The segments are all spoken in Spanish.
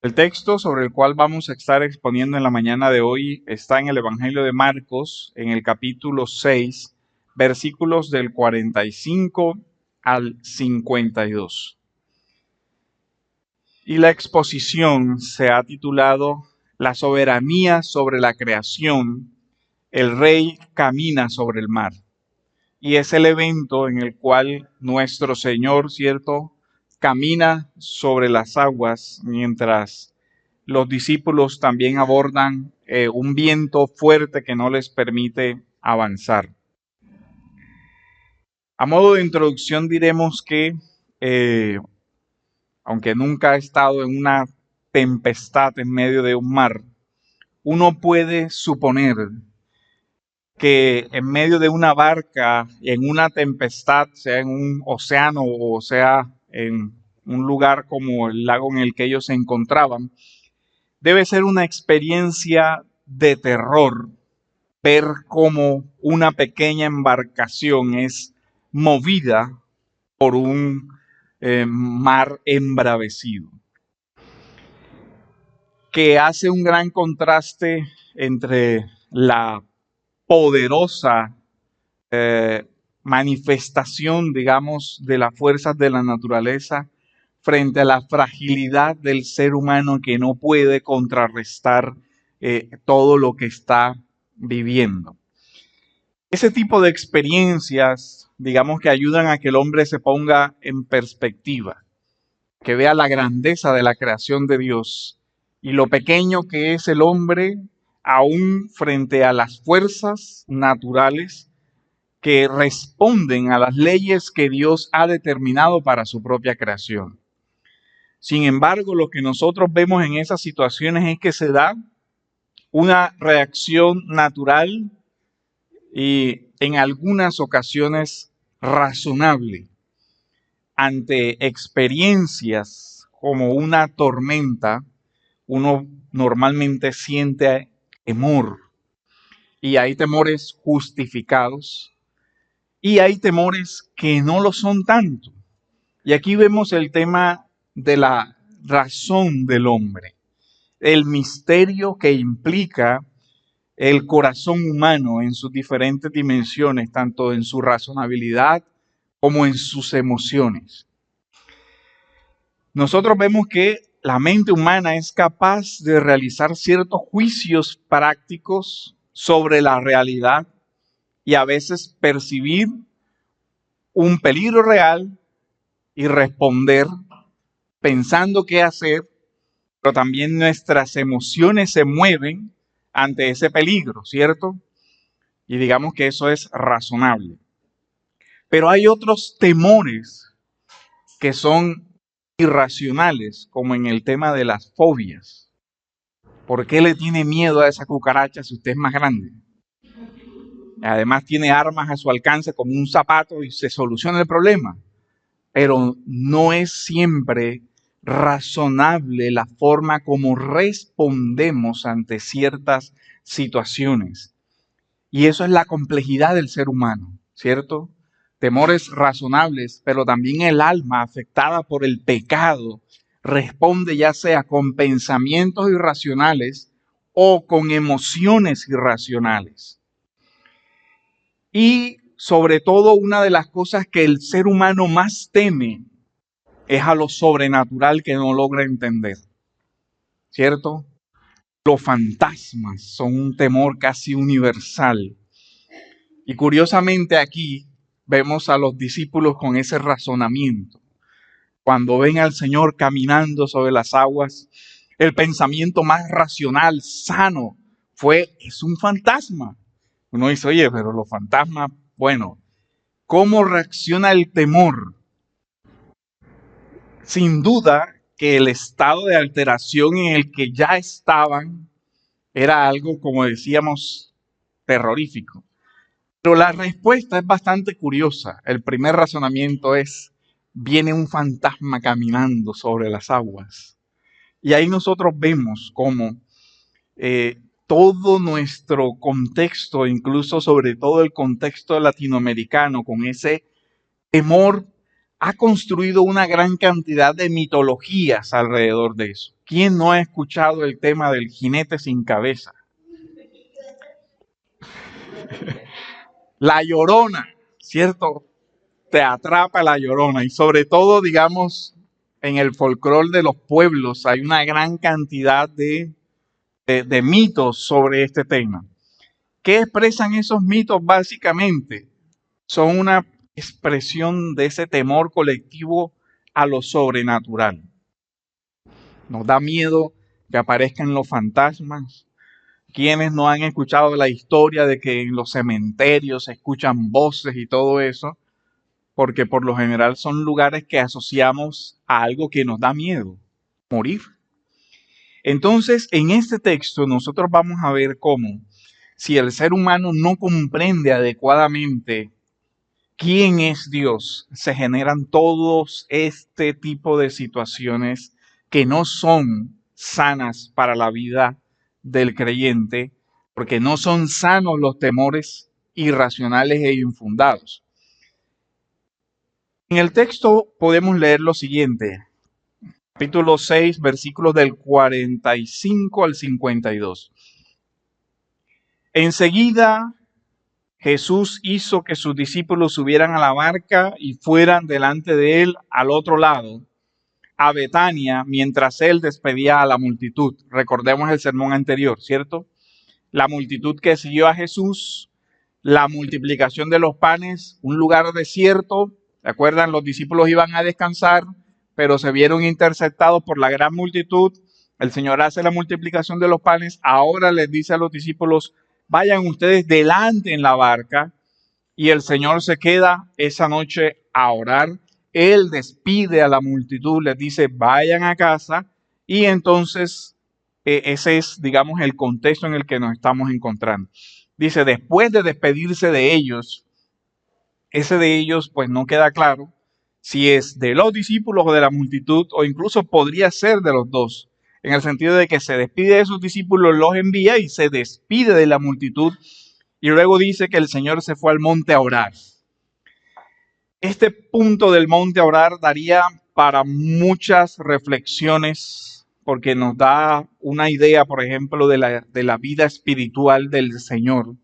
El texto sobre el cual vamos a estar exponiendo en la mañana de hoy está en el Evangelio de Marcos, en el capítulo 6, versículos del 45 al 52. Y la exposición se ha titulado La soberanía sobre la creación, el rey camina sobre el mar. Y es el evento en el cual nuestro Señor, ¿cierto?, camina sobre las aguas mientras los discípulos también abordan un viento fuerte que no les permite avanzar. A modo de introducción diremos que, aunque nunca ha estado en una tempestad en medio de un mar, uno puede suponer que en medio de una barca, en una tempestad, sea en un océano o sea en un lugar como el lago en el que ellos se encontraban, debe ser una experiencia de terror ver cómo una pequeña embarcación es movida por un mar embravecido, que hace un gran contraste entre la poderosa manifestación, digamos, de las fuerzas de la naturaleza frente a la fragilidad del ser humano que no puede contrarrestar todo lo que está viviendo. Ese tipo de experiencias, digamos, que ayudan a que el hombre se ponga en perspectiva, que vea la grandeza de la creación de Dios y lo pequeño que es el hombre aún frente a las fuerzas naturales que responden a las leyes que Dios ha determinado para su propia creación. Sin embargo, lo que nosotros vemos en esas situaciones es que se da una reacción natural y en algunas ocasiones razonable ante experiencias como una tormenta. Uno normalmente siente temor y hay temores justificados y hay temores que no lo son tanto. Y aquí vemos el tema de la razón del hombre, el misterio que implica el corazón humano en sus diferentes dimensiones, tanto en su razonabilidad como en sus emociones. Nosotros vemos que la mente humana es capaz de realizar ciertos juicios prácticos sobre la realidad y a veces percibir un peligro real y responder pensando qué hacer, pero también nuestras emociones se mueven ante ese peligro, ¿cierto? Y digamos que eso es razonable. Pero hay otros temores que son irracionales, como en el tema de las fobias. ¿Por qué le tiene miedo a esa cucaracha si usted es más grande? Además tiene armas a su alcance como un zapato y se soluciona el problema. Pero no es siempre razonable la forma como respondemos ante ciertas situaciones. Y eso es la complejidad del ser humano, ¿cierto? Temores razonables, pero también el alma afectada por el pecado responde ya sea con pensamientos irracionales o con emociones irracionales. Y sobre todo, una de las cosas que el ser humano más teme es a lo sobrenatural que no logra entender, ¿cierto? Los fantasmas son un temor casi universal. Y curiosamente aquí vemos a los discípulos con ese razonamiento. Cuando ven al Señor caminando sobre las aguas, el pensamiento más racional, sano, es un fantasma. Uno dice, oye, pero los fantasmas, bueno, ¿cómo reacciona el temor? Sin duda que el estado de alteración en el que ya estaban era algo, como decíamos, terrorífico. Pero la respuesta es bastante curiosa. El primer razonamiento es, viene un fantasma caminando sobre las aguas. Y ahí nosotros vemos cómo todo nuestro contexto, incluso sobre todo el contexto latinoamericano, con ese temor ha construido una gran cantidad de mitologías alrededor de eso. ¿Quién no ha escuchado el tema del jinete sin cabeza? La Llorona, ¿cierto? Te atrapa la Llorona y sobre todo, digamos, en el folclore de los pueblos hay una gran cantidad de mitos sobre este tema. ¿Qué expresan esos mitos básicamente? Son una expresión de ese temor colectivo a lo sobrenatural. Nos da miedo que aparezcan los fantasmas. ¿Quiénes no han escuchado la historia de que en los cementerios se escuchan voces y todo eso? Porque por lo general son lugares que asociamos a algo que nos da miedo, morir. Entonces, en este texto nosotros vamos a ver cómo, si el ser humano no comprende adecuadamente quién es Dios, se generan todos este tipo de situaciones que no son sanas para la vida del creyente, porque no son sanos los temores irracionales e infundados. En el texto podemos leer lo siguiente, capítulo 6, versículos del 45 al 52. Enseguida Jesús hizo que sus discípulos subieran a la barca y fueran delante de él al otro lado, a Betania, mientras él despedía a la multitud. Recordemos el sermón anterior, ¿cierto? La multitud que siguió a Jesús, la multiplicación de los panes, un lugar desierto. ¿Se acuerdan? Los discípulos iban a descansar, pero se vieron interceptados por la gran multitud. El Señor hace la multiplicación de los panes. Ahora les dice a los discípulos, vayan ustedes delante en la barca. Y el Señor se queda esa noche a orar. Él despide a la multitud, les dice, vayan a casa. Y entonces ese es, digamos, el contexto en el que nos estamos encontrando. Dice, después de despedirse de ellos, ese de ellos pues no queda claro si es de los discípulos o de la multitud, o incluso podría ser de los dos, en el sentido de que se despide de sus discípulos, los envía y se despide de la multitud, y luego dice que el Señor se fue al monte a orar. Este punto del monte a orar daría para muchas reflexiones, porque nos da una idea, por ejemplo, de la vida espiritual del Señor.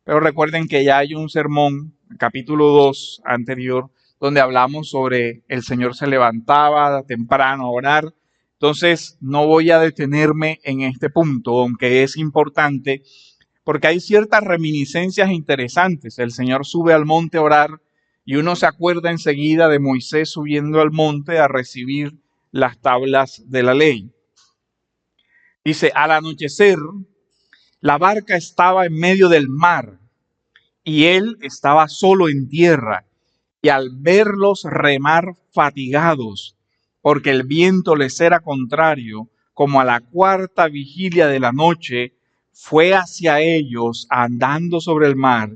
Pero recuerden que ya hay un sermón, capítulo 2 anterior, donde hablamos sobre el Señor se levantaba temprano a orar. Entonces no voy a detenerme en este punto, aunque es importante, porque hay ciertas reminiscencias interesantes. El Señor sube al monte a orar y uno se acuerda enseguida de Moisés subiendo al monte a recibir las tablas de la ley. Dice, al anochecer, la barca estaba en medio del mar y él estaba solo en tierra. Y al verlos remar fatigados, porque el viento les era contrario, como a la cuarta vigilia de la noche, fue hacia ellos andando sobre el mar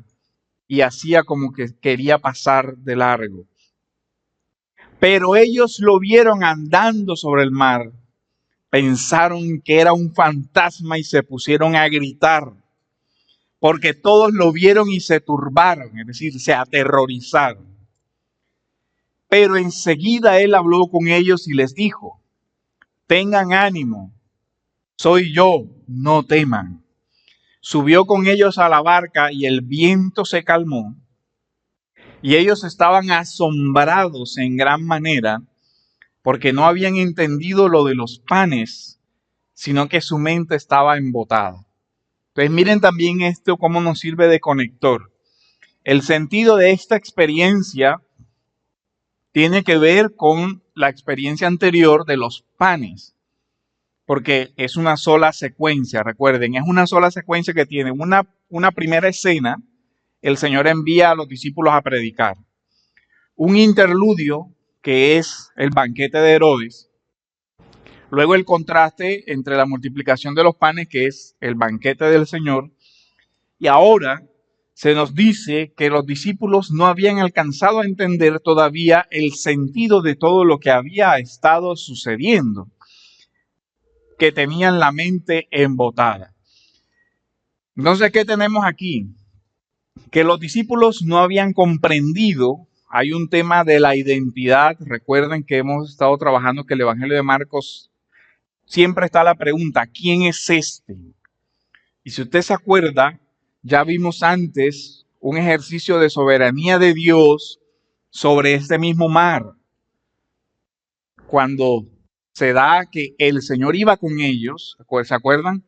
y hacía como que quería pasar de largo. Pero ellos lo vieron andando sobre el mar, pensaron que era un fantasma y se pusieron a gritar, porque todos lo vieron y se turbaron, es decir, se aterrorizaron. Pero enseguida él habló con ellos y les dijo, tengan ánimo, soy yo, no teman. Subió con ellos a la barca y el viento se calmó. Y ellos estaban asombrados en gran manera porque no habían entendido lo de los panes, sino que su mente estaba embotada. Entonces miren también esto cómo nos sirve de conector. El sentido de esta experiencia tiene que ver con la experiencia anterior de los panes, porque es una sola secuencia, recuerden, es una sola secuencia que tiene una primera escena, el Señor envía a los discípulos a predicar, un interludio que es el banquete de Herodes, luego el contraste entre la multiplicación de los panes, que es el banquete del Señor, y ahora se nos dice que los discípulos no habían alcanzado a entender todavía el sentido de todo lo que había estado sucediendo, que tenían la mente embotada. Entonces, ¿qué tenemos aquí? Que los discípulos no habían comprendido hay un tema de la identidad. Recuerden que hemos estado trabajando que el Evangelio de Marcos siempre está la pregunta, ¿quién es este? Y si usted se acuerda, ya vimos antes un ejercicio de soberanía de Dios sobre este mismo mar. Cuando se da que el Señor iba con ellos, ¿se acuerdan?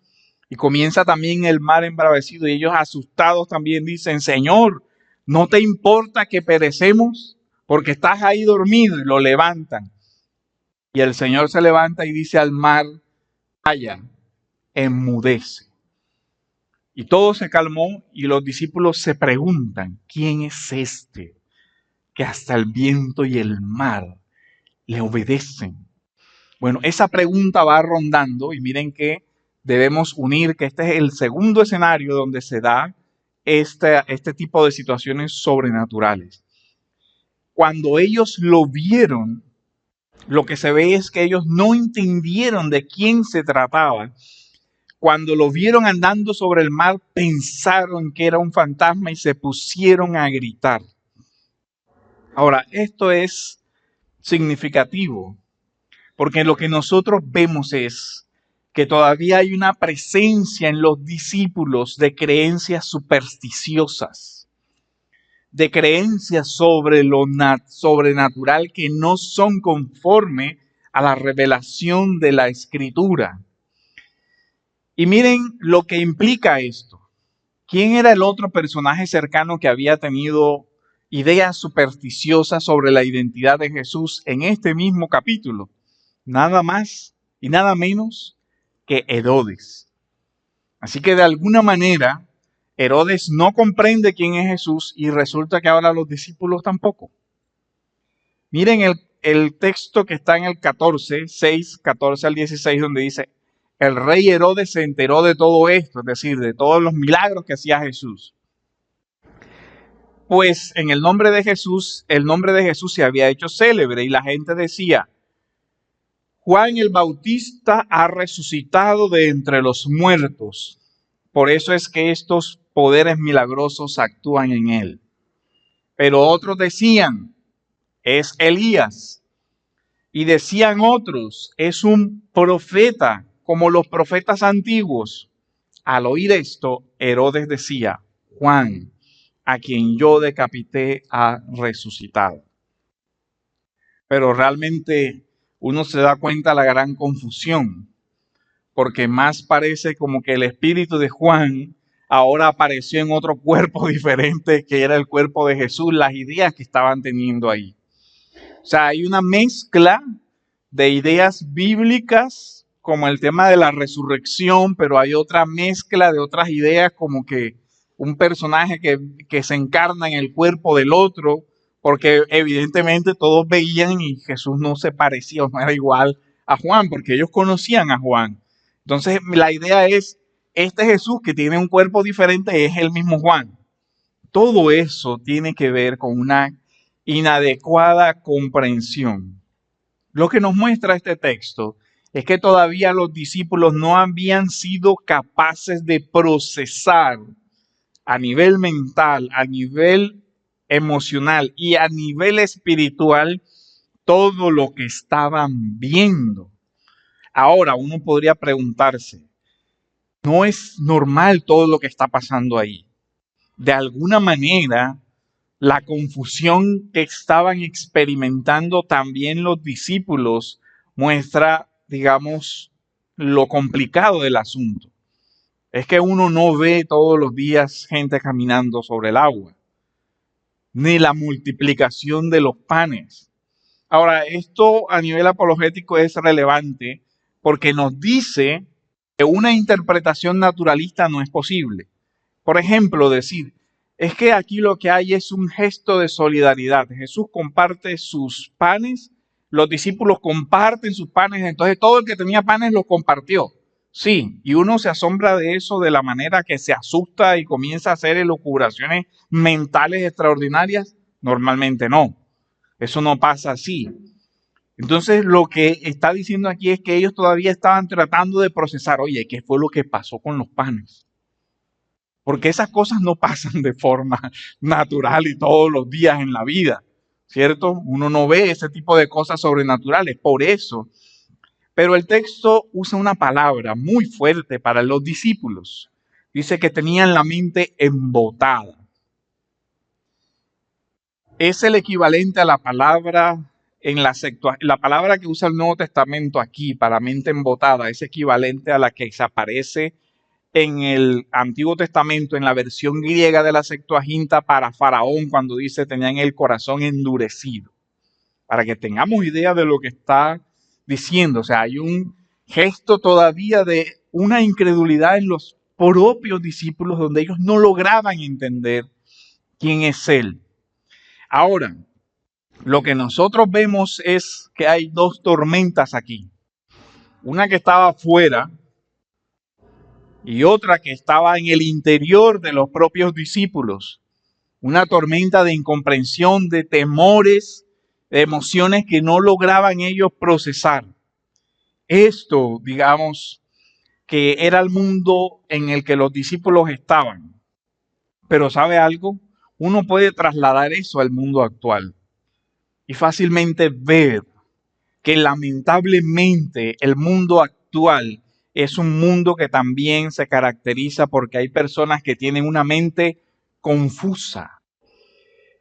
Y comienza también el mar embravecido y ellos asustados también dicen, Señor, ¿no te importa que perecemos? Porque estás ahí dormido, y lo levantan. Y el Señor se levanta y dice al mar, calla, enmudece. Y todo se calmó y los discípulos se preguntan, ¿quién es este que hasta el viento y el mar le obedecen? Bueno, esa pregunta va rondando y miren que debemos unir que este es el segundo escenario donde se da este tipo de situaciones sobrenaturales. Cuando ellos lo vieron, lo que se ve es que ellos no entendieron de quién se trataba. Cuando lo vieron andando sobre el mar, pensaron que era un fantasma y se pusieron a gritar. Ahora, esto es significativo, porque lo que nosotros vemos es que todavía hay una presencia en los discípulos de creencias supersticiosas, de creencias sobre lo sobrenatural que no son conforme a la revelación de la Escritura. Y miren lo que implica esto. ¿Quién era el otro personaje cercano que había tenido ideas supersticiosas sobre la identidad de Jesús en este mismo capítulo? Nada más y nada menos que Herodes. Así que de alguna manera, Herodes no comprende quién es Jesús y resulta que ahora los discípulos tampoco. Miren el texto que está en el 14 al 16, donde dice, el rey Herodes se enteró de todo esto, es decir, de todos los milagros que hacía Jesús. Pues en el nombre de Jesús se había hecho célebre y la gente decía, Juan el Bautista ha resucitado de entre los muertos. Por eso es que estos poderes milagrosos actúan en él. Pero otros decían, es Elías. Y decían otros, es un profeta, como los profetas antiguos. Al oír esto, Herodes decía, Juan, a quien yo decapité, ha resucitado. Pero realmente uno se da cuenta de la gran confusión, porque más parece como que el espíritu de Juan ahora apareció en otro cuerpo diferente que era el cuerpo de Jesús, las ideas que estaban teniendo ahí. O sea, hay una mezcla de ideas bíblicas como el tema de la resurrección, pero hay otra mezcla de otras ideas como que un personaje que se encarna en el cuerpo del otro, porque evidentemente todos veían y Jesús no se parecía o no era igual a Juan, porque ellos conocían a Juan. Entonces la idea es, este Jesús que tiene un cuerpo diferente es el mismo Juan. Todo eso tiene que ver con una inadecuada comprensión. Lo que nos muestra este texto es que todavía los discípulos no habían sido capaces de procesar a nivel mental, a nivel emocional y a nivel espiritual todo lo que estaban viendo. Ahora uno podría preguntarse, ¿no es normal todo lo que está pasando ahí? De alguna manera, la confusión que estaban experimentando también los discípulos muestra, digamos, lo complicado del asunto. Es que uno no ve todos los días gente caminando sobre el agua, ni la multiplicación de los panes. Ahora, esto a nivel apologético es relevante porque nos dice que una interpretación naturalista no es posible. Por ejemplo, decir, es que aquí lo que hay es un gesto de solidaridad. Jesús comparte sus panes, los discípulos comparten sus panes, entonces todo el que tenía panes los compartió. Sí, y uno se asombra de eso de la manera que se asusta y comienza a hacer elucubraciones mentales extraordinarias. Normalmente no, eso no pasa así. Entonces lo que está diciendo aquí es que ellos todavía estaban tratando de procesar, oye, ¿qué fue lo que pasó con los panes? Porque esas cosas no pasan de forma natural y todos los días en la vida. ¿cierto? Uno no ve ese tipo de cosas sobrenaturales, por eso. Pero el texto usa una palabra muy fuerte para los discípulos. Dice que tenían la mente embotada. Es el equivalente a la palabra la palabra que usa el Nuevo Testamento aquí para mente embotada, es equivalente a la que se aparece en el Antiguo Testamento, en la versión griega de la Septuaginta para Faraón, cuando dice tenían el corazón endurecido. Para que tengamos idea de lo que está diciendo. O sea, hay un gesto todavía de una incredulidad en los propios discípulos donde ellos no lograban entender quién es Él. Ahora, lo que nosotros vemos es que hay dos tormentas aquí. Una que estaba afuera y otra que estaba en el interior de los propios discípulos. Una tormenta de incomprensión, de temores, de emociones que no lograban ellos procesar. Esto, digamos, que era el mundo en el que los discípulos estaban. Pero ¿sabe algo? Uno puede trasladar eso al mundo actual y fácilmente ver que lamentablemente el mundo actual es un mundo que también se caracteriza porque hay personas que tienen una mente confusa,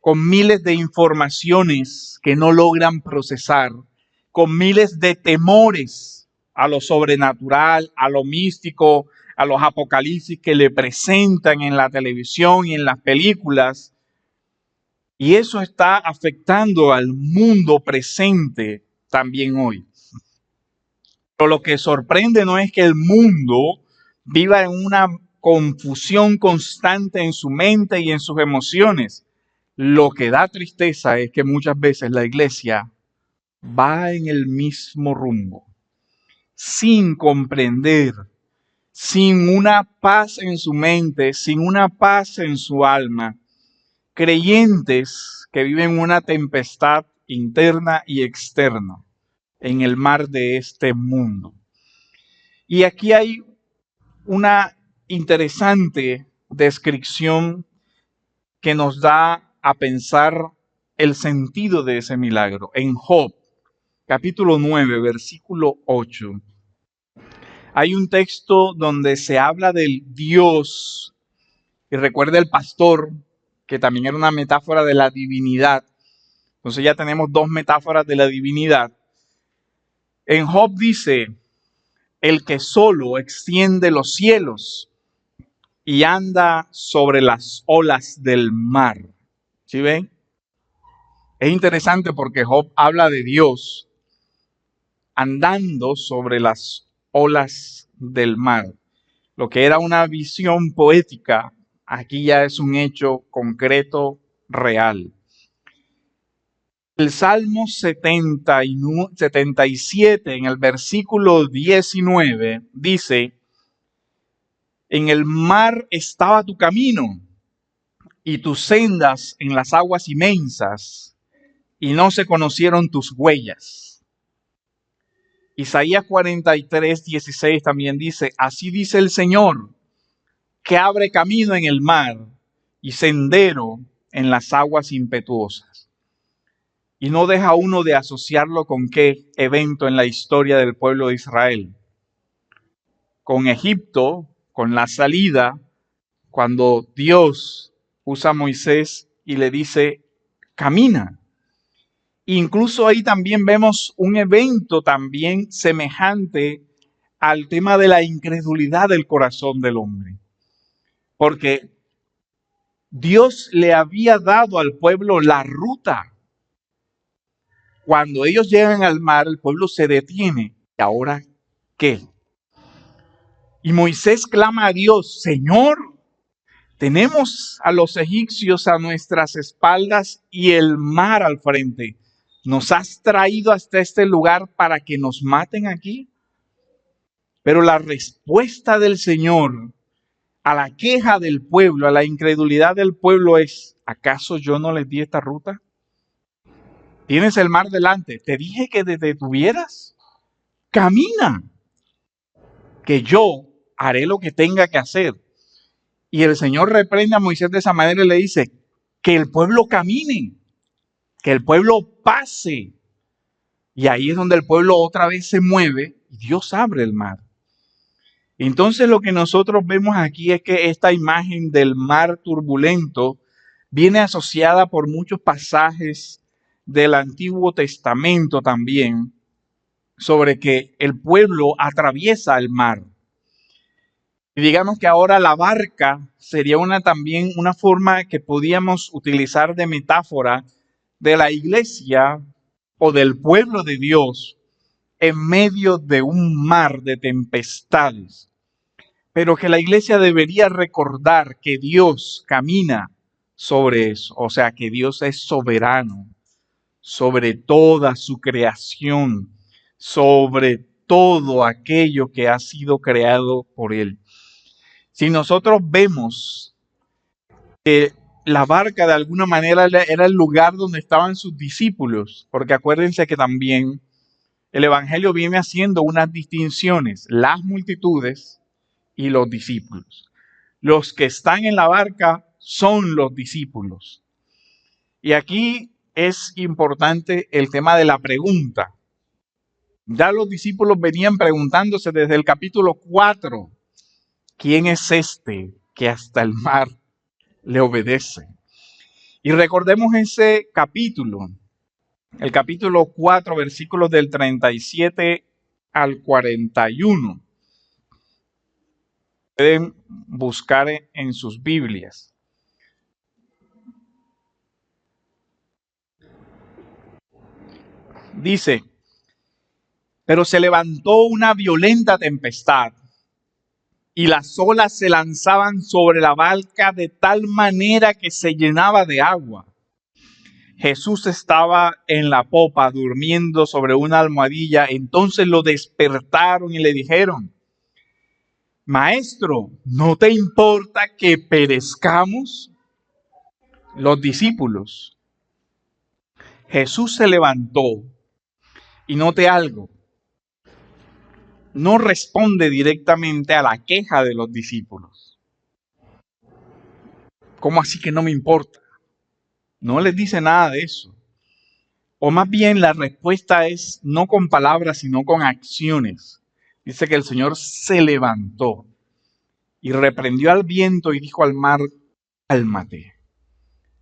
con miles de informaciones que no logran procesar, con miles de temores a lo sobrenatural, a lo místico, a los apocalipsis que le presentan en la televisión y en las películas. Y eso está afectando al mundo presente también hoy. Pero lo que sorprende no es que el mundo viva en una confusión constante en su mente y en sus emociones. Lo que da tristeza es que muchas veces la iglesia va en el mismo rumbo, sin comprender, sin una paz en su mente, sin una paz en su alma. Creyentes que viven una tempestad interna y externa en el mar de este mundo. Y aquí hay una interesante descripción que nos da a pensar el sentido de ese milagro. En Job, capítulo 9, versículo 8, hay un texto donde se habla del Dios, y recuerda el pastor, que también era una metáfora de la divinidad. Entonces ya tenemos dos metáforas de la divinidad. En Job dice, el que solo extiende los cielos y anda sobre las olas del mar. ¿Sí ven? Es interesante porque Job habla de Dios andando sobre las olas del mar. Lo que era una visión poética, aquí ya es un hecho concreto, real. El Salmo 77, en el versículo 19, dice, en el mar estaba tu camino y tus sendas en las aguas inmensas, y no se conocieron tus huellas. Isaías 43, 16 también dice, así dice el Señor, que abre camino en el mar y sendero en las aguas impetuosas. Y no deja uno de asociarlo con qué evento en la historia del pueblo de Israel. Con Egipto, con la salida, cuando Dios usa a Moisés y le dice, camina. Incluso ahí también vemos un evento también semejante al tema de la incredulidad del corazón del hombre. Porque Dios le había dado al pueblo la ruta. Cuando ellos llegan al mar, el pueblo se detiene. ¿Y ahora qué? Y Moisés clama a Dios, Señor, tenemos a los egipcios a nuestras espaldas y el mar al frente. ¿Nos has traído hasta este lugar para que nos maten aquí? Pero la respuesta del Señor a la queja del pueblo, a la incredulidad del pueblo es, ¿acaso yo no les di esta ruta? Tienes el mar delante. Te dije que te detuvieras. Camina, que yo haré lo que tenga que hacer. Y el Señor reprende a Moisés de esa manera y le dice, que el pueblo camine. que el pueblo pase. Y ahí es donde el pueblo otra vez se mueve y Dios abre el mar. Entonces lo que nosotros vemos aquí es que esta imagen del mar turbulento viene asociada por muchos pasajes del Antiguo Testamento también, sobre que el pueblo atraviesa el mar. Y digamos que ahora la barca sería también una forma que podíamos utilizar de metáfora de la iglesia o del pueblo de Dios en medio de un mar de tempestades. Pero que la iglesia debería recordar que Dios camina sobre eso, o sea, que Dios es soberano sobre toda su creación, sobre todo aquello que ha sido creado por Él. Si nosotros vemos que la barca de alguna manera era el lugar donde estaban sus discípulos, porque acuérdense que también el Evangelio viene haciendo unas distinciones, las multitudes y los discípulos. Los que están en la barca son los discípulos. Y aquí es importante el tema de la pregunta. Ya los discípulos venían preguntándose desde el capítulo 4, ¿quién es este que hasta el mar le obedece? Y recordemos ese capítulo, el capítulo 4, versículos del 37 al 41. Pueden buscar en sus Biblias. Dice, pero se levantó una violenta tempestad y las olas se lanzaban sobre la barca de tal manera que se llenaba de agua. Jesús estaba en la popa durmiendo sobre una almohadilla. Entonces lo despertaron y le dijeron, Maestro, ¿no te importa que perezcamos? Los discípulos. Jesús se levantó y note algo. No responde directamente a la queja de los discípulos. ¿Cómo así que no me importa? No les dice nada de eso. O más bien la respuesta es no con palabras, sino con acciones. Dice que el Señor se levantó y reprendió al viento y dijo al mar, cálmate,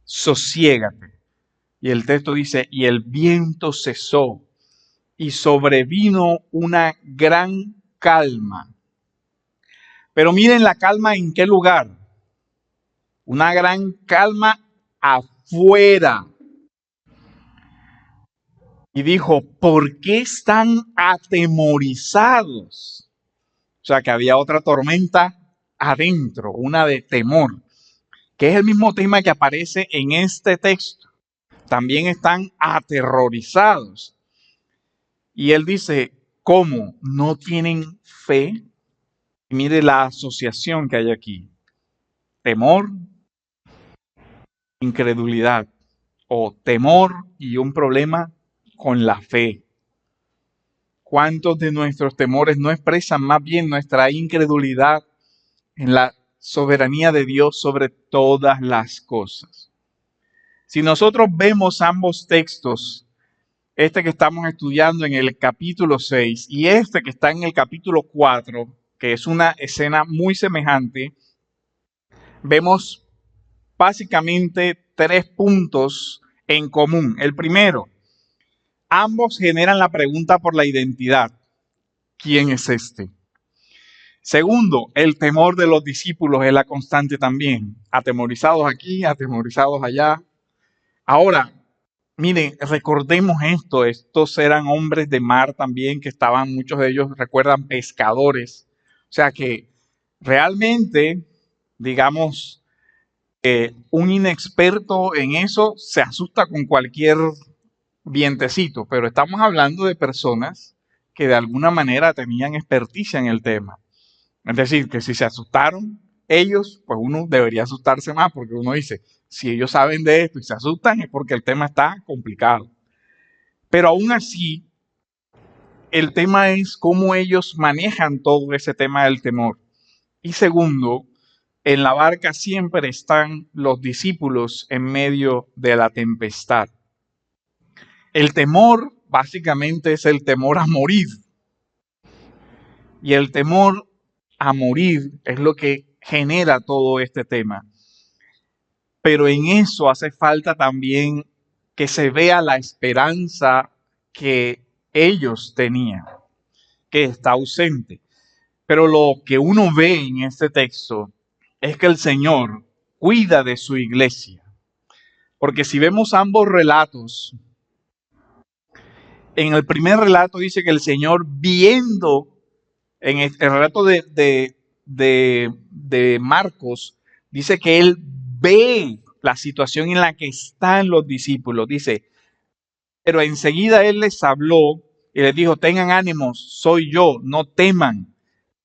sosiégate. Y el texto dice, y el viento cesó y sobrevino una gran calma. Pero miren la calma en qué lugar. Una gran calma afuera. Y dijo, ¿por qué están atemorizados? O sea que había otra tormenta adentro, una de temor, que es el mismo tema que aparece en este texto. También están aterrorizados. Y él dice, ¿cómo? ¿No tienen fe? Y mire la asociación que hay aquí. Temor, incredulidad, o temor y un problema con la fe. ¿Cuántos de nuestros temores no expresan más bien nuestra incredulidad en la soberanía de Dios sobre todas las cosas? Si nosotros vemos ambos textos, este que estamos estudiando en el capítulo 6 y este que está en el capítulo 4, que es una escena muy semejante, vemos básicamente 3 puntos en común. El primero, ambos generan la pregunta por la identidad. ¿Quién es este? Segundo, el temor de los discípulos es la constante también. Atemorizados aquí, atemorizados allá. Ahora, miren, recordemos esto. Estos eran hombres de mar también, que estaban, muchos de ellos recuerdan, pescadores. O sea que realmente, digamos, un inexperto en eso se asusta con cualquier vientecito, pero estamos hablando de personas que de alguna manera tenían experticia en el tema. Es decir, que si se asustaron ellos, pues uno debería asustarse más, porque uno dice, si ellos saben de esto y se asustan es porque el tema está complicado. Pero aún así, el tema es cómo ellos manejan todo ese tema del temor. Y segundo, en la barca siempre están los discípulos en medio de la tempestad. El temor básicamente es el temor a morir. Y el temor a morir es lo que genera todo este tema. Pero en eso hace falta también que se vea la esperanza que ellos tenían, que está ausente. Pero lo que uno ve en este texto es que el Señor cuida de su iglesia. Porque si vemos ambos relatos, en el primer relato dice que el Señor viendo, en el relato de Marcos, dice que Él ve la situación en la que están los discípulos. Dice, pero enseguida Él les habló y les dijo, tengan ánimos, soy yo, no teman.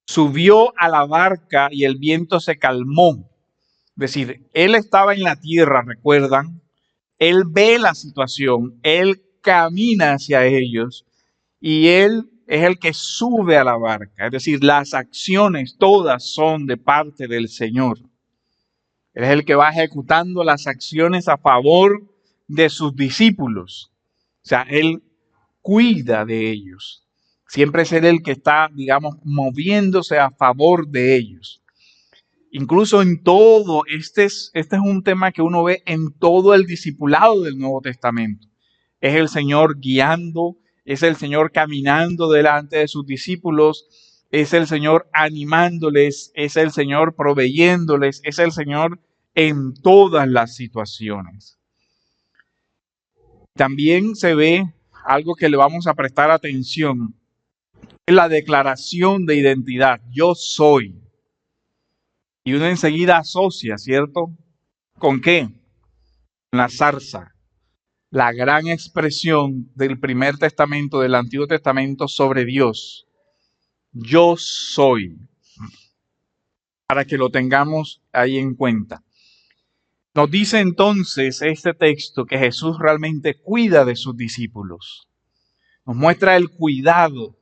Subió a la barca y el viento se calmó. Es decir, Él estaba en la tierra, ¿recuerdan? Él ve la situación, Él camina hacia ellos y Él es el que sube a la barca. Es decir, las acciones todas son de parte del Señor. Él es el que va ejecutando las acciones a favor de sus discípulos. O sea, Él cuida de ellos. Siempre es Él el que está, digamos, moviéndose a favor de ellos. Incluso en todo, este es un tema que uno ve en todo el discipulado del Nuevo Testamento. Es el Señor guiando, es el Señor caminando delante de sus discípulos, es el Señor animándoles, es el Señor proveyéndoles, es el Señor en todas las situaciones. También se ve algo que le vamos a prestar atención, es la declaración de identidad. Yo soy. Y uno enseguida asocia, ¿cierto? ¿Con qué? Con la zarza, la gran expresión del primer testamento, del Antiguo Testamento sobre Dios. Yo soy. Para que lo tengamos ahí en cuenta. Nos dice entonces este texto que Jesús realmente cuida de sus discípulos. Nos muestra el cuidado.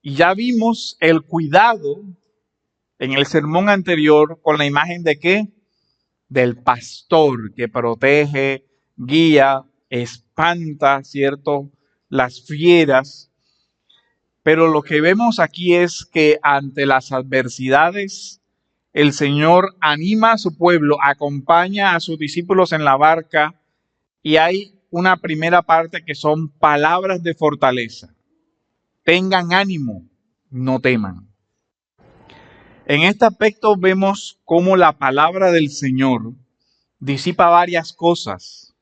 Y ya vimos el cuidado en el sermón anterior con la imagen de ¿qué? Del pastor que protege, guía, espanta, ¿cierto? Las fieras. Pero lo que vemos aquí es que ante las adversidades, el Señor anima a su pueblo, acompaña a sus discípulos en la barca y hay una primera parte que son palabras de fortaleza. Tengan ánimo, no teman. En este aspecto vemos cómo la palabra del Señor disipa varias cosas.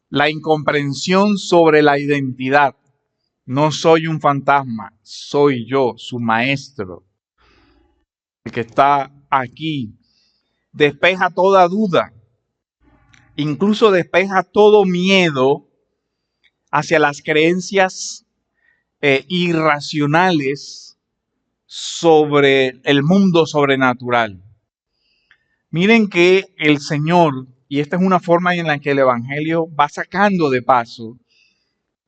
La incomprensión sobre la identidad. No soy un fantasma, soy yo, su maestro, el que está aquí. Despeja toda duda, incluso despeja todo miedo hacia las creencias irracionales sobre el mundo sobrenatural. Miren que el Señor, y esta es una forma en la que el Evangelio va sacando de paso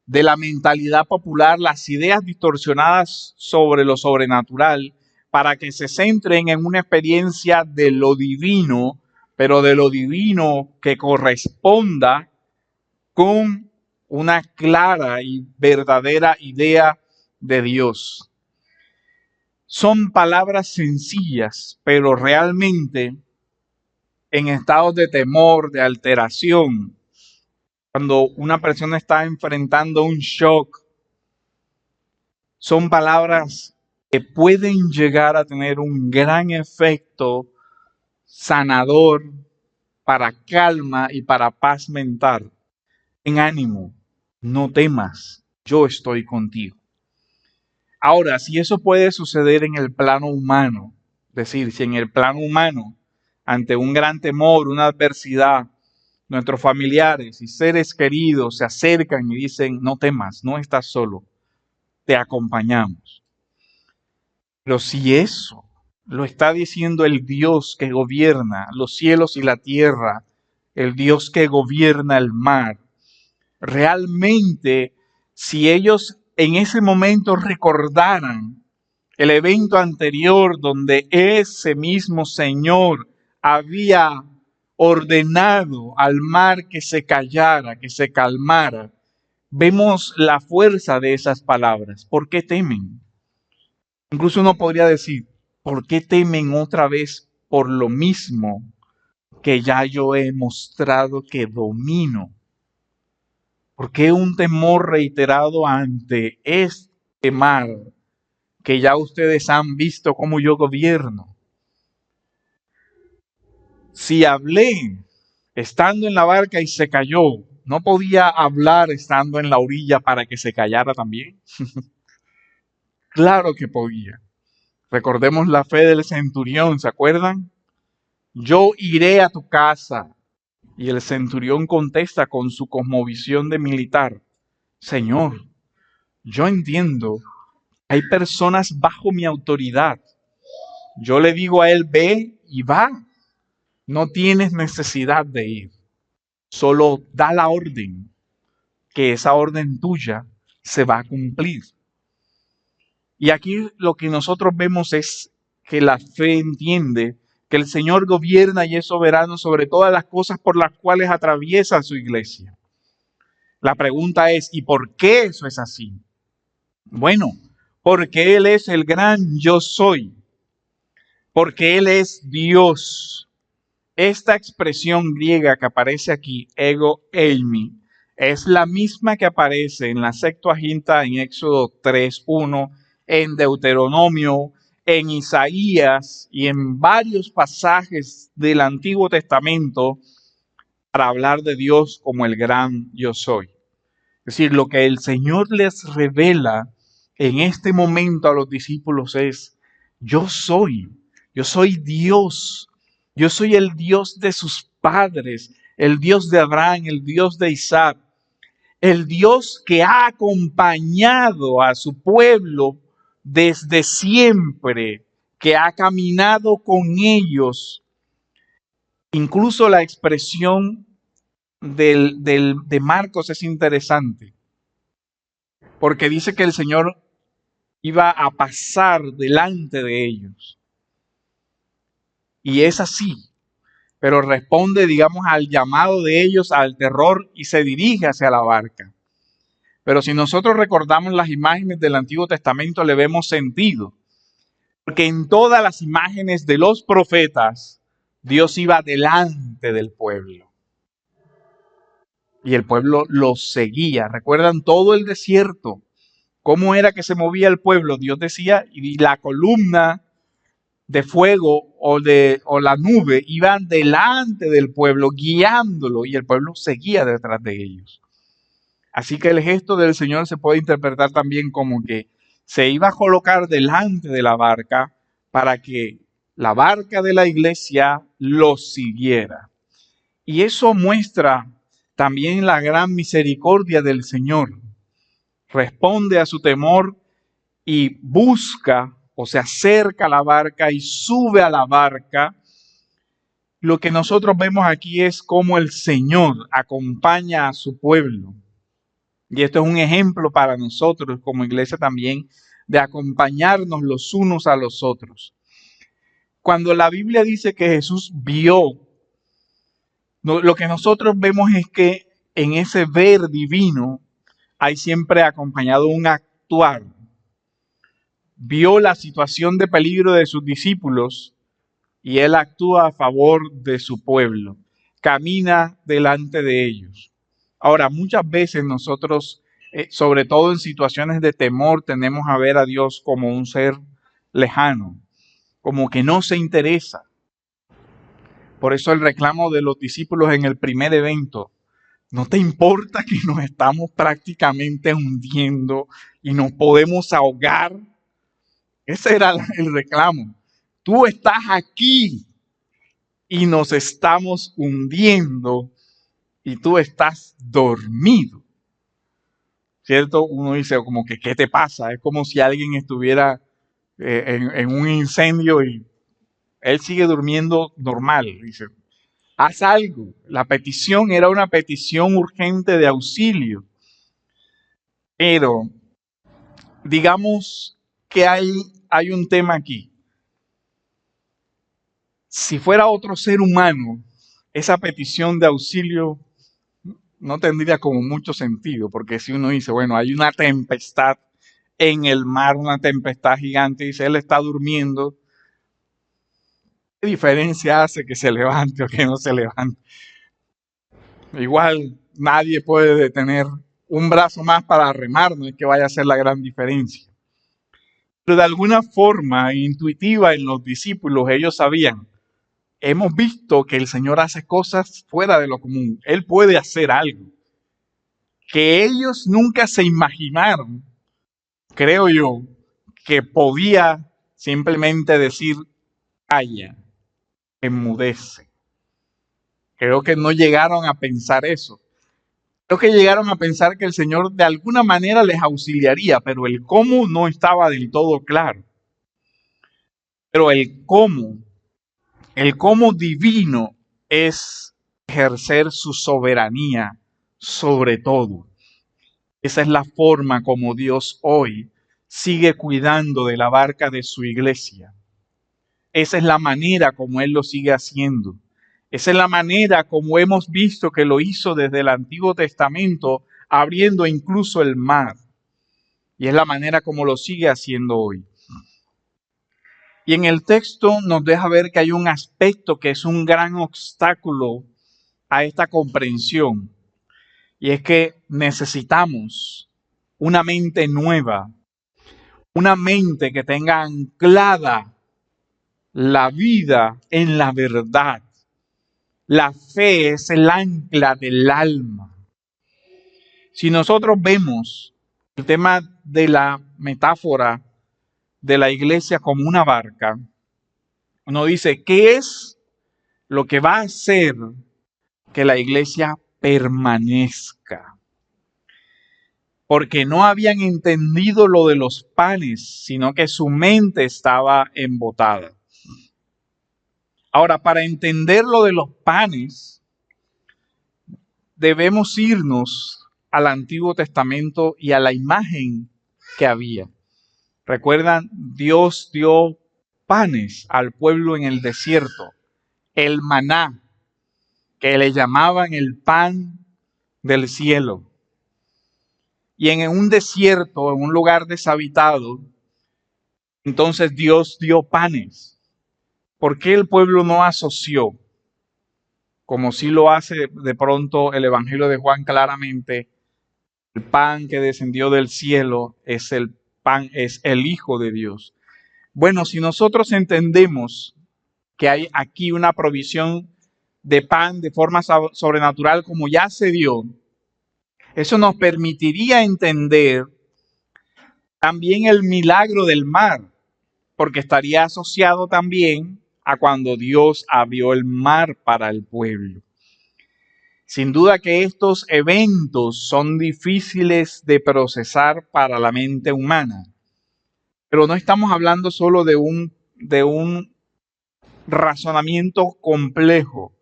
de la mentalidad popular las ideas distorsionadas sobre lo sobrenatural para que se centren en una experiencia de lo divino, pero de lo divino que corresponda con una clara y verdadera idea de Dios. Son palabras sencillas, pero realmente en estados de temor, de alteración, cuando una persona está enfrentando un shock, son palabras que pueden llegar a tener un gran efecto sanador para calma y para paz mental. En ánimo, no temas, yo estoy contigo. Ahora, si eso puede suceder en el plano humano, es decir, si en el plano humano, ante un gran temor, una adversidad, nuestros familiares y seres queridos se acercan y dicen, no temas, no estás solo, te acompañamos. Pero si eso lo está diciendo el Dios que gobierna los cielos y la tierra, el Dios que gobierna el mar, realmente si ellos en ese momento recordaran el evento anterior donde ese mismo Señor había ordenado al mar que se callara, que se calmara, vemos la fuerza de esas palabras. ¿Por qué temen? Incluso uno podría decir, ¿por qué temen otra vez por lo mismo que ya yo he mostrado que domino? ¿Por qué un temor reiterado ante este mal que ya ustedes han visto cómo yo gobierno? Si hablé estando en la barca y se cayó, ¿no podía hablar estando en la orilla para que se callara también? Claro que podía. Recordemos la fe del centurión, ¿se acuerdan? Yo iré a tu casa. Y el centurión contesta con su cosmovisión de militar: Señor, yo entiendo, hay personas bajo mi autoridad. Yo le digo a él, ve y va. No tienes necesidad de ir. Solo da la orden, que esa orden tuya se va a cumplir. Y aquí lo que nosotros vemos es que la fe entiende que el Señor gobierna y es soberano sobre todas las cosas por las cuales atraviesa su iglesia. La pregunta es, ¿y por qué eso es así? Bueno, porque Él es el gran yo soy, porque Él es Dios. Esta expresión griega que aparece aquí, ego eimi, es la misma que aparece en la Septuaginta en Éxodo 3:1, en Deuteronomio, en Isaías y en varios pasajes del Antiguo Testamento para hablar de Dios como el gran yo soy. Es decir, lo que el Señor les revela en este momento a los discípulos es, yo soy Dios, yo soy el Dios de sus padres, el Dios de Abraham, el Dios de Isaac, el Dios que ha acompañado a su pueblo desde siempre, que ha caminado con ellos. Incluso la expresión de Marcos es interesante, porque dice que el Señor iba a pasar delante de ellos. Y es así, pero responde, digamos, al llamado de ellos, al terror, y se dirige hacia la barca. Pero si nosotros recordamos las imágenes del Antiguo Testamento, le vemos sentido. Porque en todas las imágenes de los profetas, Dios iba delante del pueblo. Y el pueblo los seguía. ¿Recuerdan todo el desierto? ¿Cómo era que se movía el pueblo? Dios decía, y la columna de fuego o la nube iban delante del pueblo, guiándolo, y el pueblo seguía detrás de ellos. Así que el gesto del Señor se puede interpretar también como que se iba a colocar delante de la barca para que la barca de la iglesia los siguiera. Y eso muestra también la gran misericordia del Señor. Responde a su temor y busca o se acerca a la barca y sube a la barca. Lo que nosotros vemos aquí es cómo el Señor acompaña a su pueblo. Y esto es un ejemplo para nosotros como iglesia también de acompañarnos los unos a los otros. Cuando la Biblia dice que Jesús vio, lo que nosotros vemos es que en ese ver divino hay siempre acompañado un actuar. Vio la situación de peligro de sus discípulos y él actúa a favor de su pueblo, camina delante de ellos. Ahora, muchas veces nosotros, sobre todo en situaciones de temor, tendemos a ver a Dios como un ser lejano, como que no se interesa. Por eso el reclamo de los discípulos en el primer evento: ¿no te importa que nos estamos prácticamente hundiendo y nos podemos ahogar? Ese era el reclamo. Tú estás aquí y nos estamos hundiendo y tú estás dormido. ¿Cierto? Uno dice como que, ¿qué te pasa? Es como si alguien estuviera en un incendio y él sigue durmiendo normal. Dice, haz algo. La petición era una petición urgente de auxilio. Pero digamos que hay un tema aquí. Si fuera otro ser humano, esa petición de auxilio no tendría como mucho sentido, porque si uno dice, bueno, hay una tempestad en el mar, una tempestad gigante, y dice, él está durmiendo, ¿qué diferencia hace que se levante o que no se levante? Igual nadie puede detener un brazo más para remar, no es que vaya a ser la gran diferencia. Pero de alguna forma intuitiva en los discípulos ellos sabían, hemos visto que el Señor hace cosas fuera de lo común, Él puede hacer algo que ellos nunca se imaginaron, creo yo, que podía simplemente decir, calla, enmudece. Creo que no llegaron a pensar eso. Creo que llegaron a pensar que el Señor de alguna manera les auxiliaría, pero el cómo no estaba del todo claro. Pero el cómo divino es ejercer su soberanía sobre todo. Esa es la forma como Dios hoy sigue cuidando de la barca de su iglesia. Esa es la manera como Él lo sigue haciendo. Esa es la manera como hemos visto que lo hizo desde el Antiguo Testamento, abriendo incluso el mar. Y es la manera como lo sigue haciendo hoy. Y en el texto nos deja ver que hay un aspecto que es un gran obstáculo a esta comprensión. Y es que necesitamos una mente nueva, una mente que tenga anclada la vida en la verdad. La fe es el ancla del alma. Si nosotros vemos el tema de la metáfora de la iglesia como una barca, uno dice, ¿qué es lo que va a hacer que la iglesia permanezca? Porque no habían entendido lo de los panes, sino que su mente estaba embotada. Ahora, para entender lo de los panes, debemos irnos al Antiguo Testamento y a la imagen que había. Recuerdan, Dios dio panes al pueblo en el desierto, el maná, que le llamaban el pan del cielo. Y en un desierto, en un lugar deshabitado, entonces Dios dio panes. ¿Por qué el pueblo no asoció, como sí lo hace de pronto el Evangelio de Juan claramente, el pan que descendió del cielo es el pan, es el Hijo de Dios? Bueno, si nosotros entendemos que hay aquí una provisión de pan de forma sobrenatural como ya se dio, eso nos permitiría entender también el milagro del mar, porque estaría asociado también a cuando Dios abrió el mar para el pueblo. Sin duda que estos eventos son difíciles de procesar para la mente humana, pero no estamos hablando solo de un razonamiento complejo,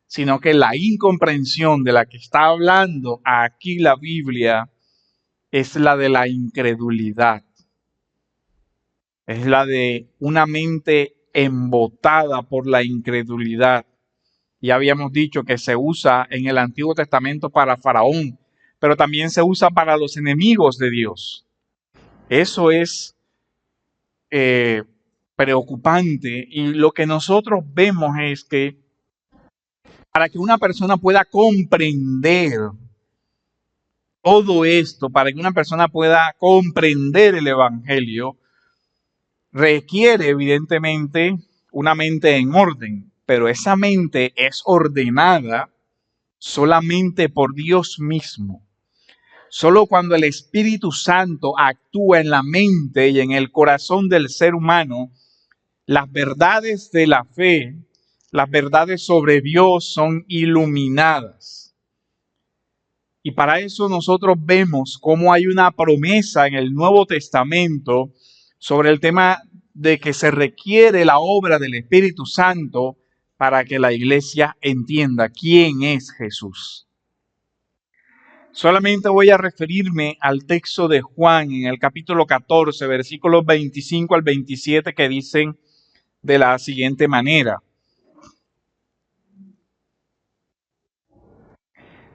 sino que la incomprensión de la que está hablando aquí la Biblia es la de la incredulidad. Es la de una mente embotada por la incredulidad. Ya habíamos dicho que se usa en el Antiguo Testamento para Faraón, pero también se usa para los enemigos de Dios. Eso es preocupante, y lo que nosotros vemos es que para que una persona pueda comprender todo esto, para que una persona pueda comprender el Evangelio, requiere evidentemente una mente en orden, pero esa mente es ordenada solamente por Dios mismo. Solo cuando el Espíritu Santo actúa en la mente y en el corazón del ser humano, las verdades de la fe, las verdades sobre Dios son iluminadas. Y para eso nosotros vemos cómo hay una promesa en el Nuevo Testamento sobre el tema de que se requiere la obra del Espíritu Santo para que la iglesia entienda quién es Jesús. Solamente voy a referirme al texto de Juan en el capítulo 14, versículos 25 al 27, que dicen de la siguiente manera.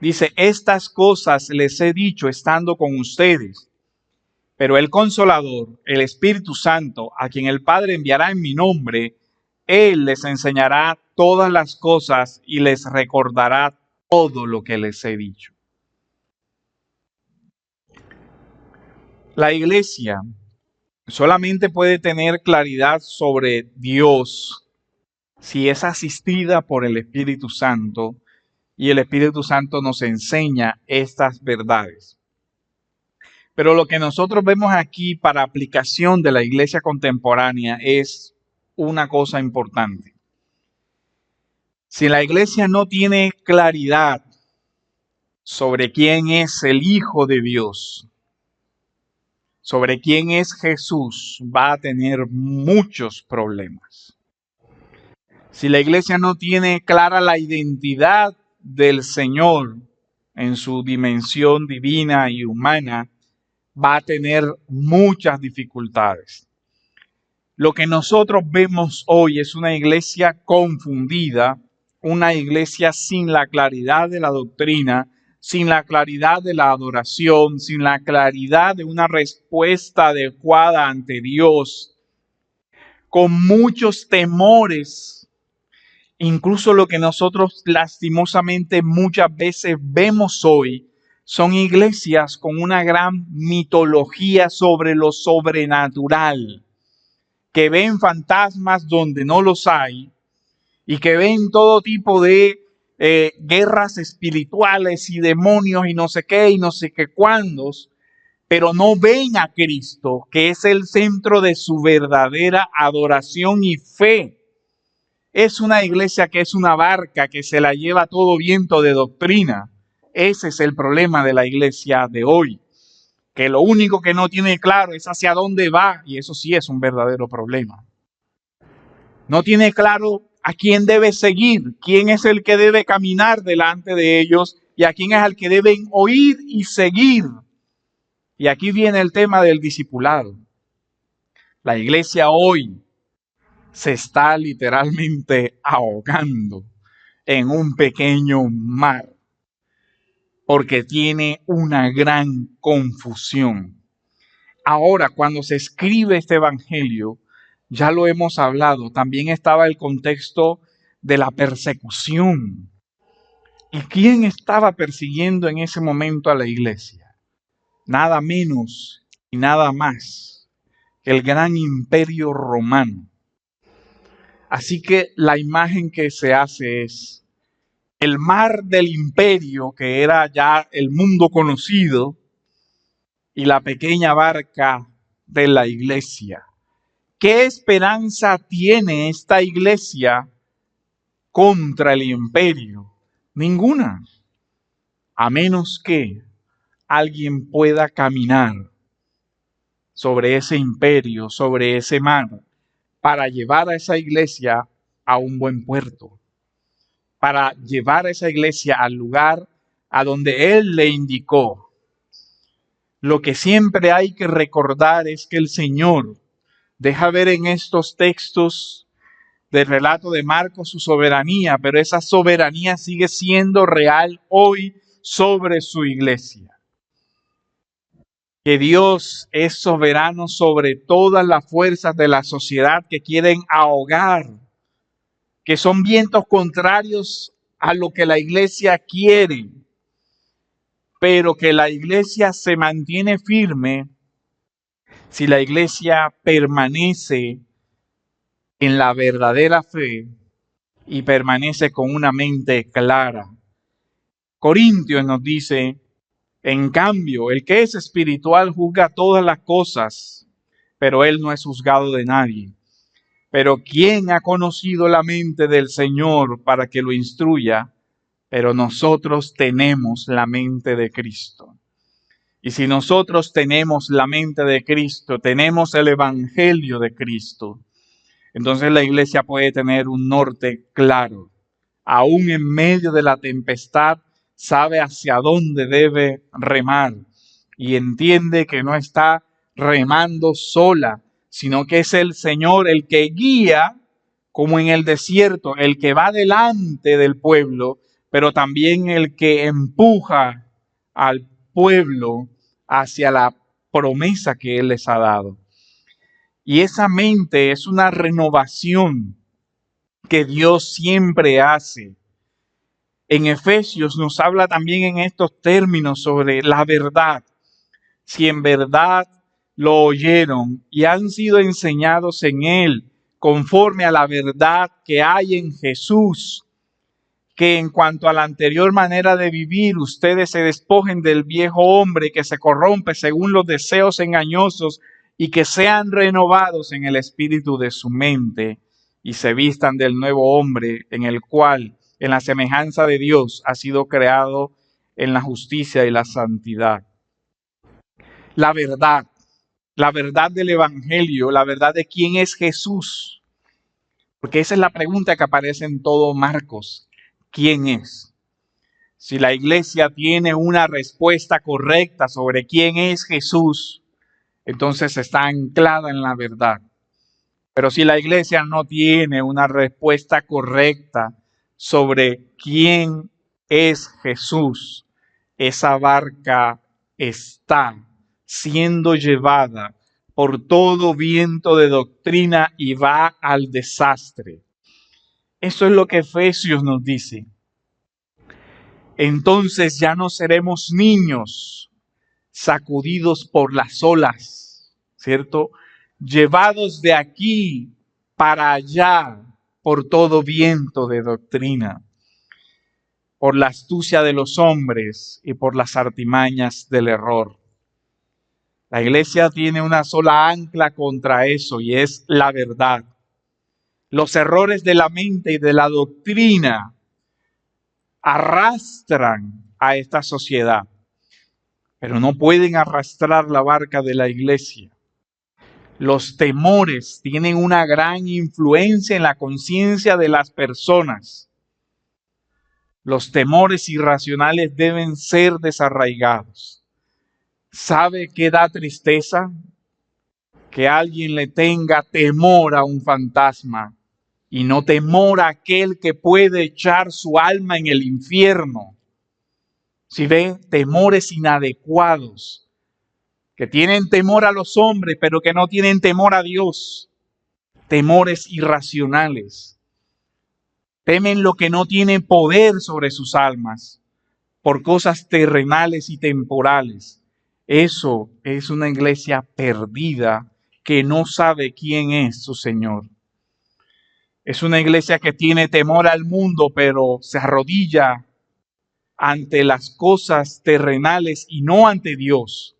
Dice, estas cosas les he dicho estando con ustedes. Pero el Consolador, el Espíritu Santo, a quien el Padre enviará en mi nombre, Él les enseñará todas las cosas y les recordará todo lo que les he dicho. La iglesia solamente puede tener claridad sobre Dios si es asistida por el Espíritu Santo y el Espíritu Santo nos enseña estas verdades. Pero lo que nosotros vemos aquí para aplicación de la iglesia contemporánea es una cosa importante. Si la iglesia no tiene claridad sobre quién es el Hijo de Dios, sobre quién es Jesús, va a tener muchos problemas. Si la iglesia no tiene clara la identidad del Señor en su dimensión divina y humana, va a tener muchas dificultades. Lo que nosotros vemos hoy es una iglesia confundida, una iglesia sin la claridad de la doctrina, sin la claridad de la adoración, sin la claridad de una respuesta adecuada ante Dios, con muchos temores. Incluso lo que nosotros lastimosamente muchas veces vemos hoy son iglesias con una gran mitología sobre lo sobrenatural, que ven fantasmas donde no los hay y que ven todo tipo de guerras espirituales y demonios y no sé qué y no sé qué cuándos, pero no ven a Cristo, que es el centro de su verdadera adoración y fe. Es una iglesia que es una barca que se la lleva todo viento de doctrina. Ese es el problema de la iglesia de hoy, que lo único que no tiene claro es hacia dónde va, y eso sí es un verdadero problema. No tiene claro a quién debe seguir, quién es el que debe caminar delante de ellos y a quién es el que deben oír y seguir. Y aquí viene el tema del discipulado. La iglesia hoy se está literalmente ahogando en un pequeño mar porque tiene una gran confusión. Ahora, cuando se escribe este evangelio, ya lo hemos hablado, también estaba el contexto de la persecución. ¿Y quién estaba persiguiendo en ese momento a la iglesia? Nada menos y nada más que el gran imperio romano. Así que la imagen que se hace es el mar del imperio, que era ya el mundo conocido, y la pequeña barca de la iglesia. ¿Qué esperanza tiene esta iglesia contra el imperio? Ninguna, a menos que alguien pueda caminar sobre ese imperio, sobre ese mar, para llevar a esa iglesia a un buen puerto, para llevar a esa iglesia al lugar a donde Él le indicó. Lo que siempre hay que recordar es que el Señor deja ver en estos textos del relato de Marcos su soberanía, pero esa soberanía sigue siendo real hoy sobre su iglesia. Que Dios es soberano sobre todas las fuerzas de la sociedad que quieren ahogar, que son vientos contrarios a lo que la iglesia quiere, pero que la iglesia se mantiene firme si la iglesia permanece en la verdadera fe y permanece con una mente clara. Corintios nos dice, en cambio, el que es espiritual juzga todas las cosas, pero él no es juzgado de nadie. Pero ¿quién ha conocido la mente del Señor para que lo instruya? Pero nosotros tenemos la mente de Cristo. Y si nosotros tenemos la mente de Cristo, tenemos el Evangelio de Cristo, entonces la iglesia puede tener un norte claro. Aún en medio de la tempestad, sabe hacia dónde debe remar y entiende que no está remando sola, sino que es el Señor el que guía, como en el desierto, el que va delante del pueblo pero también el que empuja al pueblo hacia la promesa que Él les ha dado. Y esa mente es una renovación que Dios siempre hace. En Efesios nos habla también en estos términos sobre la verdad. Si en verdad lo oyeron y han sido enseñados en Él, conforme a la verdad que hay en Jesús, que en cuanto a la anterior manera de vivir, ustedes se despojen del viejo hombre que se corrompe según los deseos engañosos y que sean renovados en el espíritu de su mente y se vistan del nuevo hombre en el cual, en la semejanza de Dios, ha sido creado en la justicia y la santidad. La verdad del Evangelio, la verdad de quién es Jesús. Porque esa es la pregunta que aparece en todo Marcos. ¿Quién es? Si la iglesia tiene una respuesta correcta sobre quién es Jesús, entonces está anclada en la verdad. Pero si la iglesia no tiene una respuesta correcta sobre quién es Jesús, esa barca está siendo llevada por todo viento de doctrina y va al desastre. Eso es lo que Efesios nos dice. Entonces ya no seremos niños sacudidos por las olas, ¿cierto? Llevados de aquí para allá por todo viento de doctrina, por la astucia de los hombres y por las artimañas del error. La iglesia tiene una sola ancla contra eso y es la verdad. Los errores de la mente y de la doctrina arrastran a esta sociedad, pero no pueden arrastrar la barca de la iglesia. Los temores tienen una gran influencia en la conciencia de las personas. Los temores irracionales deben ser desarraigados. ¿Sabe qué da tristeza? Que alguien le tenga temor a un fantasma y no temor a aquel que puede echar su alma en el infierno. Si ve temores inadecuados, que tienen temor a los hombres, pero que no tienen temor a Dios. Temores irracionales. Temen lo que no tiene poder sobre sus almas por cosas terrenales y temporales. Eso es una iglesia perdida que no sabe quién es su Señor. Es una iglesia que tiene temor al mundo, pero se arrodilla ante las cosas terrenales y no ante Dios.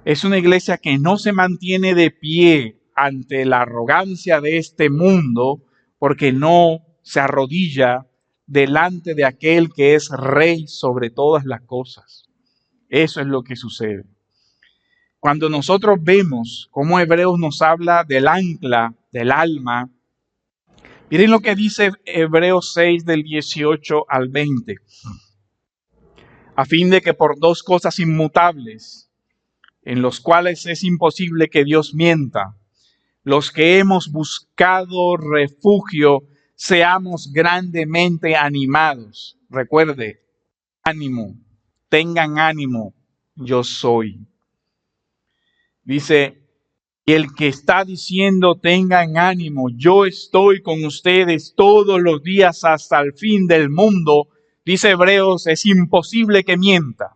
Es una iglesia que no se mantiene de pie ante la arrogancia de este mundo porque no se arrodilla delante de aquel que es rey sobre todas las cosas. Eso es lo que sucede. Cuando nosotros vemos cómo Hebreos nos habla del ancla, del alma, miren lo que dice Hebreos 6 del 18 al 20. A fin de que por dos cosas inmutables, en los cuales es imposible que Dios mienta, los que hemos buscado refugio, seamos grandemente animados. Recuerde, ánimo, tengan ánimo, yo soy. Dice, y el que está diciendo tengan ánimo, yo estoy con ustedes todos los días hasta el fin del mundo, dice Hebreos, es imposible que mienta.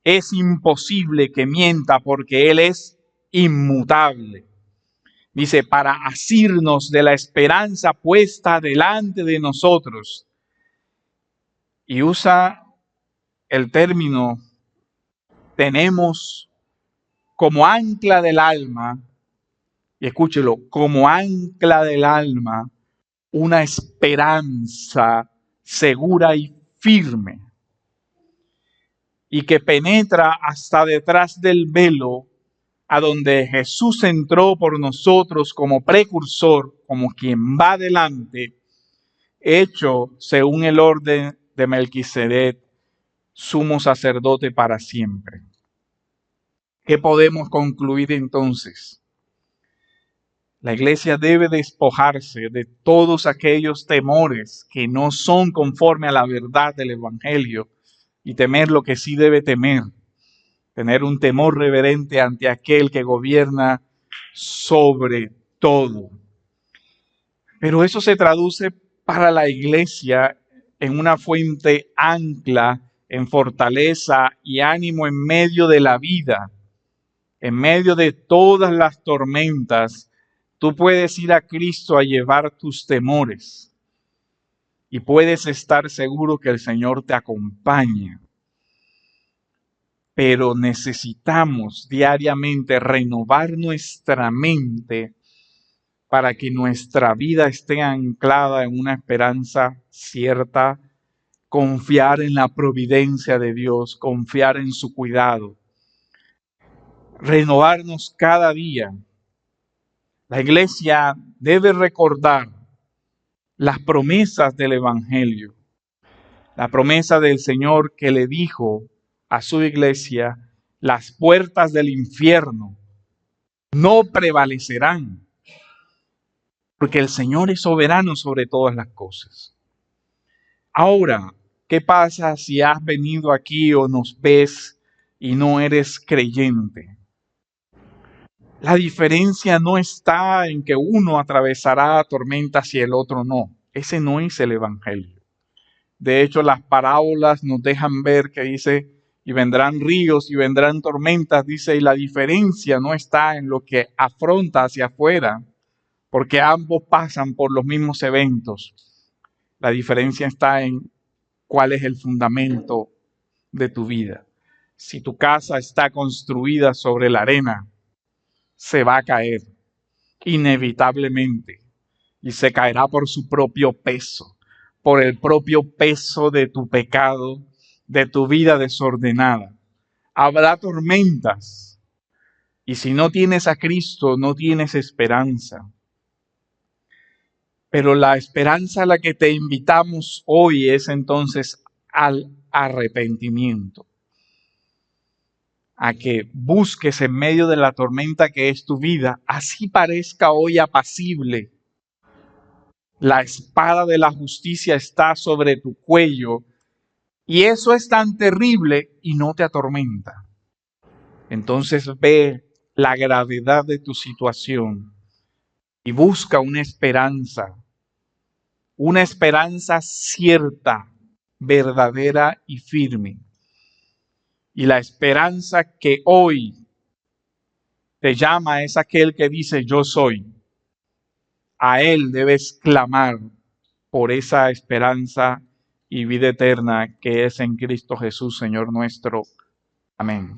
Es imposible que mienta porque Él es inmutable. Dice, para asirnos de la esperanza puesta delante de nosotros. Y usa el término, tenemos como ancla del alma, y escúchelo, como ancla del alma, una esperanza segura y firme, y que penetra hasta detrás del velo, a donde Jesús entró por nosotros como precursor, como quien va delante, hecho según el orden de Melquisedec, sumo sacerdote para siempre. ¿Qué podemos concluir entonces? La iglesia debe despojarse de todos aquellos temores que no son conforme a la verdad del Evangelio y temer lo que sí debe temer. Tener un temor reverente ante aquel que gobierna sobre todo. Pero eso se traduce para la iglesia en una fuente ancla, en fortaleza y ánimo en medio de la vida. En medio de todas las tormentas, tú puedes ir a Cristo a llevar tus temores y puedes estar seguro que el Señor te acompaña. Pero necesitamos diariamente renovar nuestra mente para que nuestra vida esté anclada en una esperanza cierta, confiar en la providencia de Dios, confiar en su cuidado, renovarnos cada día. La iglesia debe recordar las promesas del Evangelio, la promesa del Señor que le dijo a su iglesia: las puertas del infierno no prevalecerán, porque el Señor es soberano sobre todas las cosas. Ahora, ¿qué pasa si has venido aquí o nos ves y no eres creyente? La diferencia no está en que uno atravesará tormentas y el otro no. Ese no es el Evangelio. De hecho, las parábolas nos dejan ver que dice, y vendrán ríos y vendrán tormentas, dice, y la diferencia no está en lo que afronta hacia afuera, porque ambos pasan por los mismos eventos. La diferencia está en cuál es el fundamento de tu vida. Si tu casa está construida sobre la arena, se va a caer inevitablemente y se caerá por su propio peso, por el propio peso de tu pecado, de tu vida desordenada. Habrá tormentas y si no tienes a Cristo, no tienes esperanza. Pero la esperanza a la que te invitamos hoy es entonces al arrepentimiento, a que busques en medio de la tormenta que es tu vida, así parezca hoy apacible. La espada de la justicia está sobre tu cuello y eso es tan terrible y no te atormenta. Entonces ve la gravedad de tu situación y busca una esperanza cierta, verdadera y firme. Y la esperanza que hoy te llama es aquel que dice: yo soy. A Él debes clamar por esa esperanza y vida eterna que es en Cristo Jesús, Señor nuestro. Amén.